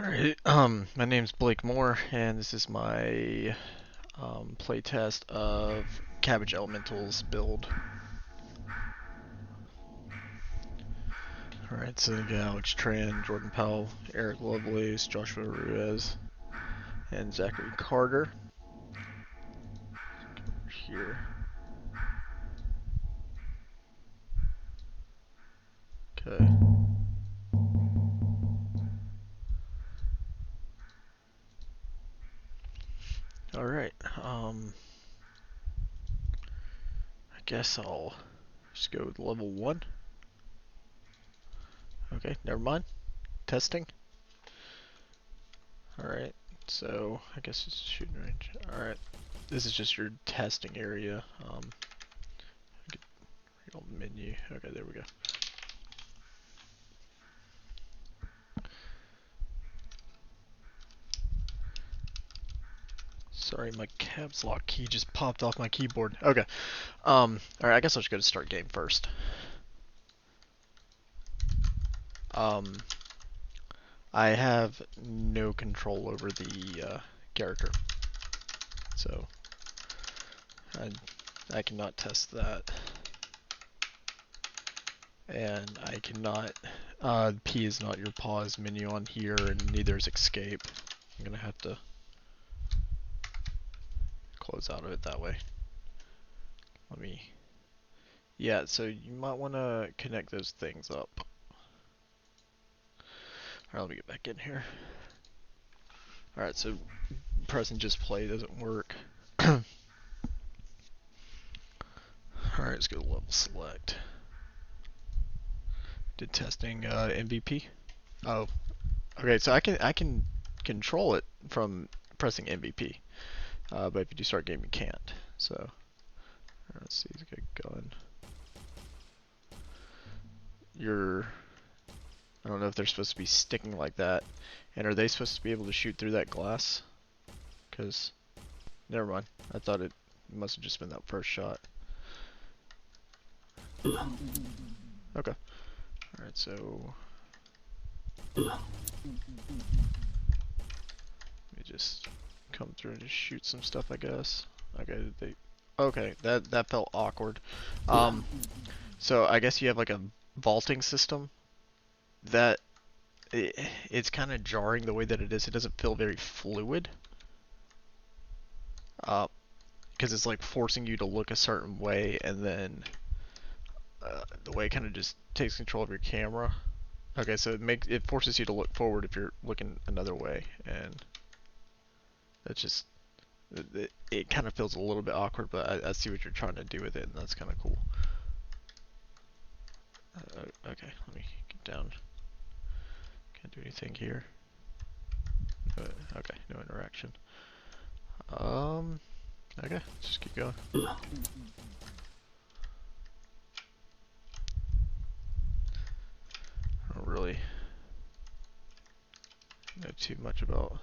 Alright, my name's Blake Moore, and this is my playtest of Cabbage Elementals build. Alright, so we got Alex Tran, Jordan Powell, Eric Lovelace, Joshua Ruiz, and Zachary Carter. Over here. Okay. Alright, I guess I'll just go with level 1. Okay, never mind. Testing. Alright, so I guess it's shooting range. Alright, this is just your testing area. Read on the menu. Okay, there we go. Sorry, my caps lock key just popped off my keyboard. Okay. Alright, I guess I'll just go to start game first. I have no control over the character. So I cannot test that. And I cannot P is not your pause menu on here, and neither is escape. I'm gonna have to close out of it that way. Yeah, so you might want to connect those things up. Alright, let me get back in here. Alright, so pressing just play doesn't work. Alright, let's go to level select. Did testing MVP. Oh, okay, so I can control it from pressing MVP. But if you do start game, you can't. So let's see, he's got a gun. I don't know if they're supposed to be sticking like that. And are they supposed to be able to shoot through that glass? Because, never mind. I thought it must have just been that first shot. Okay. Alright, so let me just come through and just shoot some stuff, I guess. Okay, that felt awkward. So I guess you have like a vaulting system that it's kind of jarring the way that it is. It doesn't feel very fluid. Because it's like forcing you to look a certain way, and then the way it kind of just takes control of your camera. Okay, so it forces you to look forward if you're looking another way, and that's just it kind of feels a little bit awkward, but I see what you're trying to do with it, and that's kind of cool. Okay, let me get down. Can't do anything here. Okay, no interaction. Okay, just keep going. I don't really know too much about what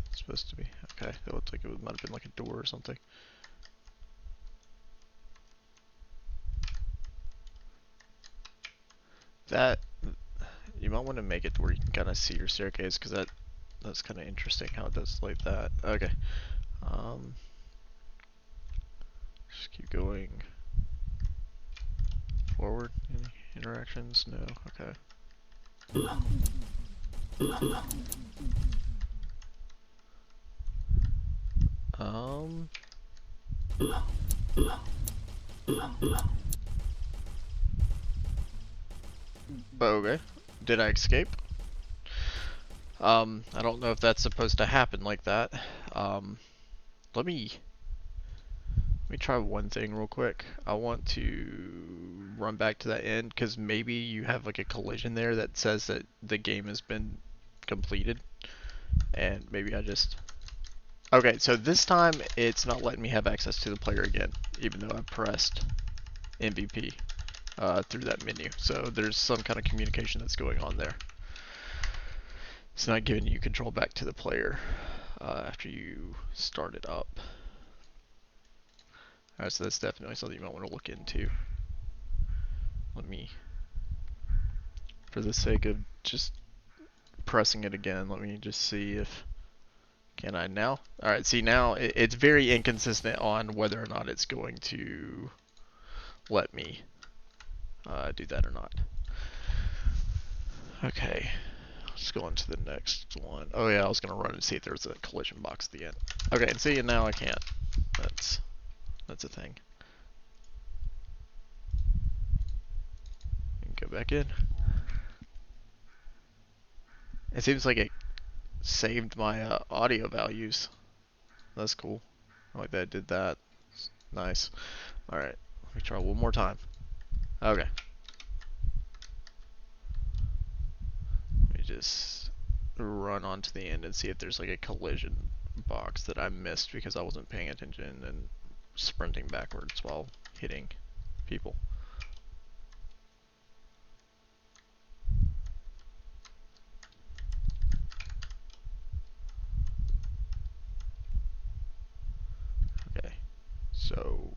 it's supposed to be. Okay, it looked like it might have been like a door or something. That, you might want to make it where you can kind of see your staircase, because that's kind of interesting how it does like that. Okay. Just keep going forward. Any interactions? No. Okay. Okay. Did I escape? I don't know if that's supposed to happen like that. Let me try one thing real quick. I want to run back to that end, because maybe you have like a collision there that says that the game has been completed, and maybe I just... Okay, so this time it's not letting me have access to the player again, even though I pressed MVP through that menu. So there's some kind of communication that's going on there. It's not giving you control back to the player after you start it up. Alright, so that's definitely something you might want to look into. Let me, for the sake of just pressing it again. Let me just see if, can I now? Alright, see now it's very inconsistent on whether or not it's going to let me do that or not. Okay, let's go on to the next one. Oh yeah, I was gonna run and see if there's a collision box at the end. Okay, and see, and now I can't. That's a thing. Go back in. It seems like it saved my audio values. That's cool. I like that it did that. Nice. Alright, let me try one more time. Okay. Let me just run on to the end and see if there's like a collision box that I missed because I wasn't paying attention and sprinting backwards while hitting people. Okay, so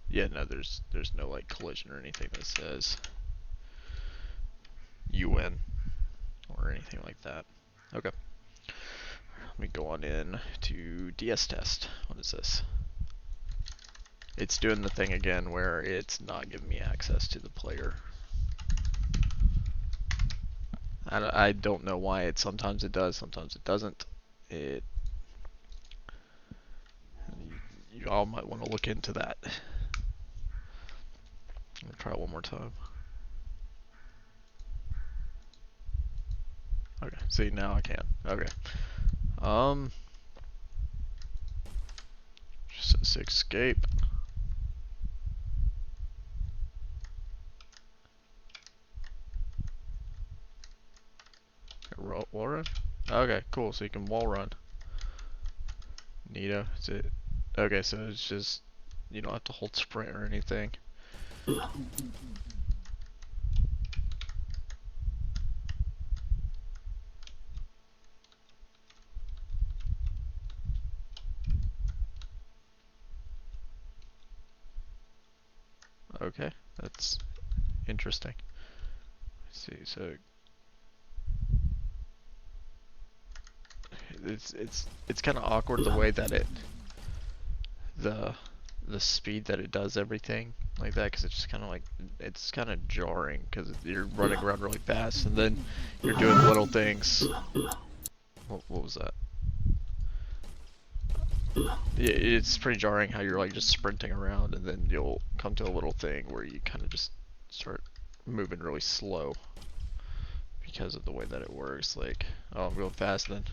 yeah, no, there's no like collision or anything that says you win or anything like that. Okay, let me go on in to DS test. What is this? It's doing the thing again where it's not giving me access to the player. I don't know why. Sometimes it does, sometimes it doesn't. You all might want to look into that. I'm gonna try it one more time. Okay, see now I can. Okay. Just says escape. Wall run? Okay, cool. So you can wall run. Neato. Is it? Okay, so it's just you don't have to hold sprint or anything. Okay, that's interesting. Let's see, so it's kind of awkward the way that the speed that it does everything like that, because it's just kind of like it's kind of jarring because you're running around really fast and then you're doing little things. What was that? Yeah, it's pretty jarring how you're like just sprinting around and then you'll come to a little thing where you kind of just start moving really slow because of the way that it works. Like, oh, I'm going fast then.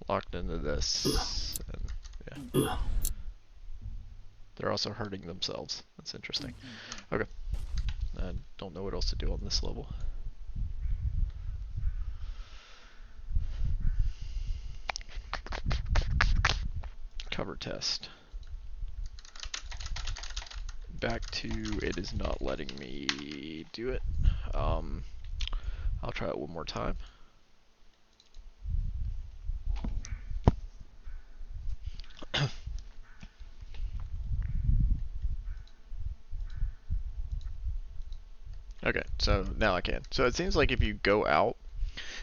Locked into this, and yeah. They're also hurting themselves. That's interesting. Okay. I don't know what else to do on this level. Cover test. Back to it is not letting me do it. I'll try it one more time. Okay, so now I can. So it seems like if you go out,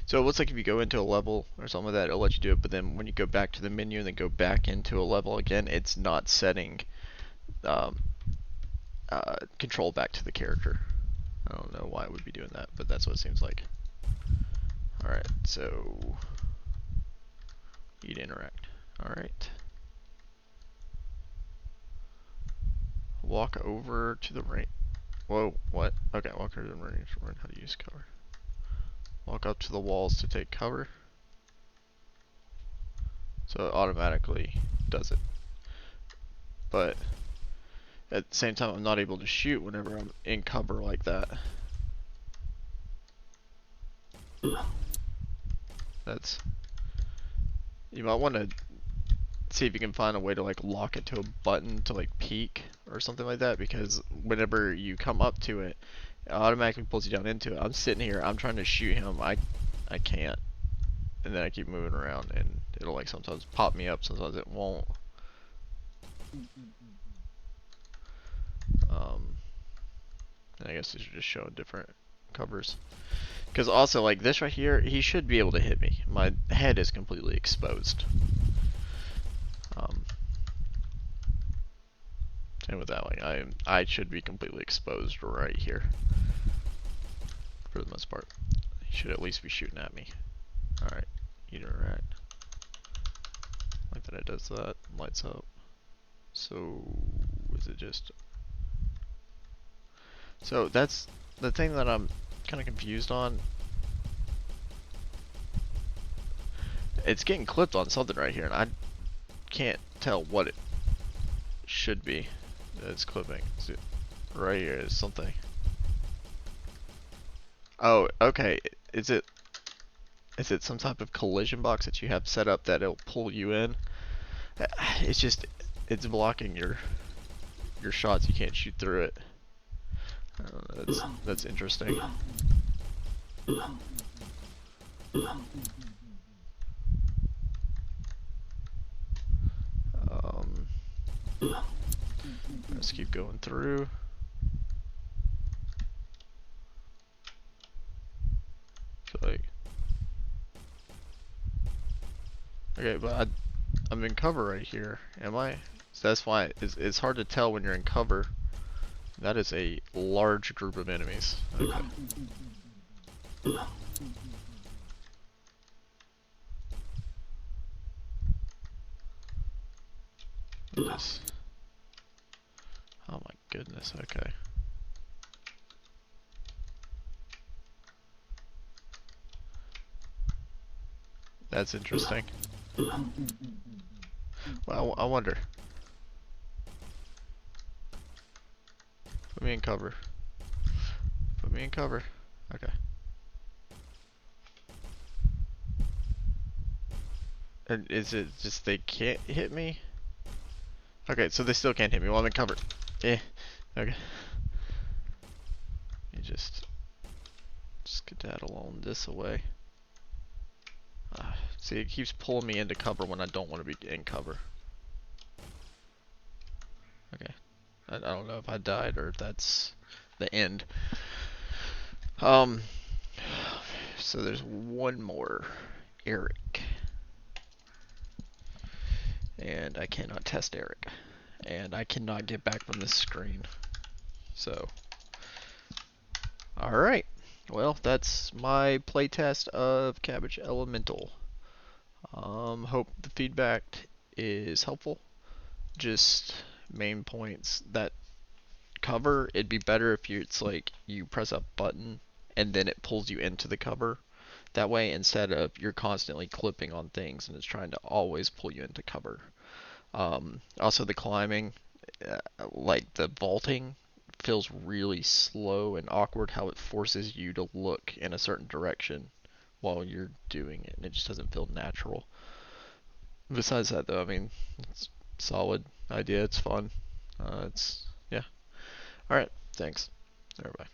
so it looks like if you go into a level or something like that, it'll let you do it, but then when you go back to the menu and then go back into a level again, it's not setting control back to the character. I don't know why it would be doing that, but that's what it seems like. Alright, so you'd interact. Alright. Walk over to the right. Whoa, what? Okay, walk over to the range. Learn how to use cover. Walk up to the walls to take cover. So it automatically does it. But at the same time, I'm not able to shoot whenever I'm in cover like that. That's... You might want to see if you can find a way to like lock it to a button to like peek or something like that, because whenever you come up to it, it automatically pulls you down into it. I'm sitting here, I'm trying to shoot him, I can't. And then I keep moving around and it'll like sometimes pop me up, sometimes it won't. And I guess these are just showing different covers. Because also, like this right here, he should be able to hit me. My head is completely exposed. Same with that, like I should be completely exposed right here. For the most part. He should at least be shooting at me. Alright, eat a rat. Like that it does that, lights up. So, is it just... So, that's the thing that I'm kind of confused on. It's getting clipped on something right here, and I can't tell what it should be that it's clipping. Right here is something. Oh, okay. Is it some type of collision box that you have set up that it'll pull you in? It's just, it's blocking your shots. You can't shoot through it. I don't know, that's interesting. Let's keep going through. So like, okay, but I'm in cover right here. Am I? So that's why it's hard to tell when you're in cover. That is a large group of enemies. Okay. Just, oh my goodness, okay. That's interesting. Well, I wonder. Put me in cover. Put me in cover. Okay. And is it just they can't hit me? Okay, so they still can't hit me while I'm in cover. Eh. Okay. You just skedaddle on this away. See, it keeps pulling me into cover when I don't want to be in cover. Okay. I don't know if I died or if that's the end. So there's one more. Eric. And I cannot test Eric. And I cannot get back from this screen. So. Alright. Well, that's my playtest of Cabbage Elemental. Hope the feedback is helpful. Just main points that cover, it'd be better if it's like you press a button and then it pulls you into the cover. That way, instead of you're constantly clipping on things and it's trying to always pull you into cover. Also, the climbing, like the vaulting, feels really slow and awkward how it forces you to look in a certain direction while you're doing it, and it just doesn't feel natural. Besides that, though, I mean, it's a solid idea. It's fun. Yeah. All right. Thanks. Everybody.